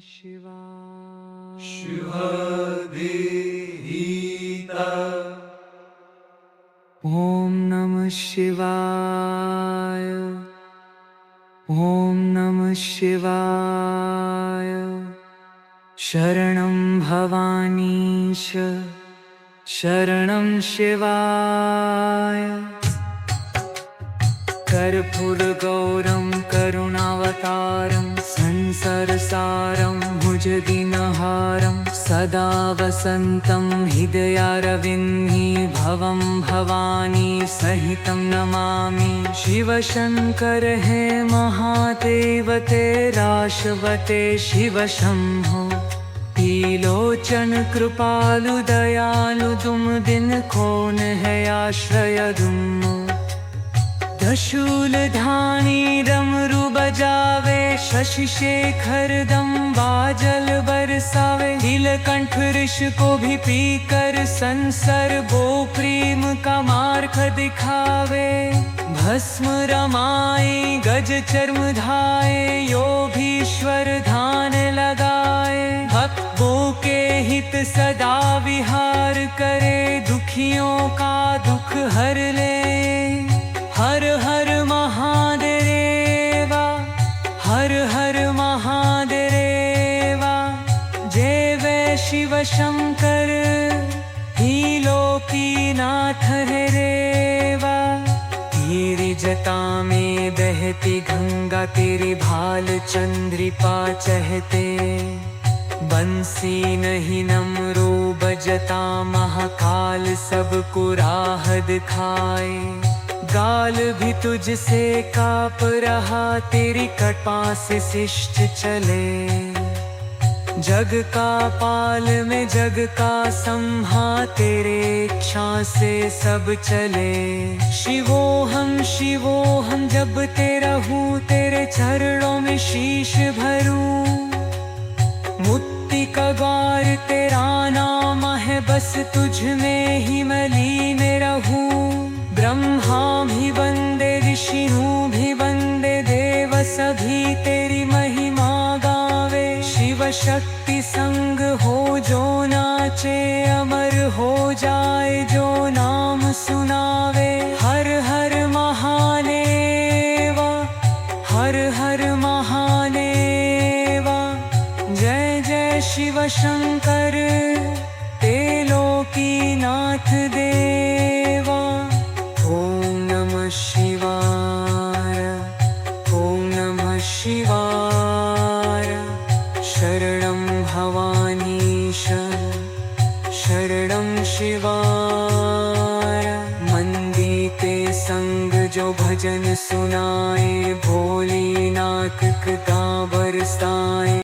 शिवाय। शुभविहिता। ॐ नमः शिवाय। ॐ नमः शिवाय। शरणं भवानीश शरणं शिवाय। कर्पूरगौरं करुणावतारं संसारसारं भुजदिनहारं सदा वसन्तं हृदयारविन्दी भवं भवानी सहितं नमामि। शिवशङ्कर हे महादेव तेराशवते शिव शम्भो। त्रिलोचन कृपालु दयालु तुम दिन कौन है आश्रय दुम्मो। शूलधानी डमरू बजावे शशि शेखर दम बाजल बरसावे। नीलकंठ ऋष को भी पीकर संसर वो प्रेम का मार्ग दिखावे। भस्म रमाए गज चर्म धाये यो भीश्वर ध्यान लगाए। भक्तों के हित सदा विहार करे दुखियों का दुख हर ले। हर हर महादेवा हर हर महादेवा। जय वे शिव शंकर ही लोकीनाथ है रेवा। तेरी जटा में बहती गंगा तेरी भाल चंद्रिपा चहते। बंसी नहीं नमरो बजता महाकाल सबको राह दिखाए। गाल भी तुझसे काप रहा तेरी कृपा से शिष्ट चले। जग का पाल में जग का संहा तेरे इच्छा से सब चले। शिवो हम जब तेरा हूँ तेरे चरणों में शीश भरूं। मुक्ति का द्वार तेरा नाम है बस तुझ में ही मलीन रहूं। ब्रह्मा भी बंदे ऋषिनु भी बंदे देव सभी तेरी महिमा गावे। शिव शक्ति संग हो जो नाचे अमर हो जाए जो नाम सुनावे। हर हर महादेवा हर हर महादेवा। जय जय शिव शंकर त्रिलोकीनाथ देवा। ॐ नमः शिवाय। ॐ नमः शिवाय। शरणं भवानीश शरणं शिवाय। मंदी के संग जो भजन सुनाए भोलेनाथ कृपा बरसाए।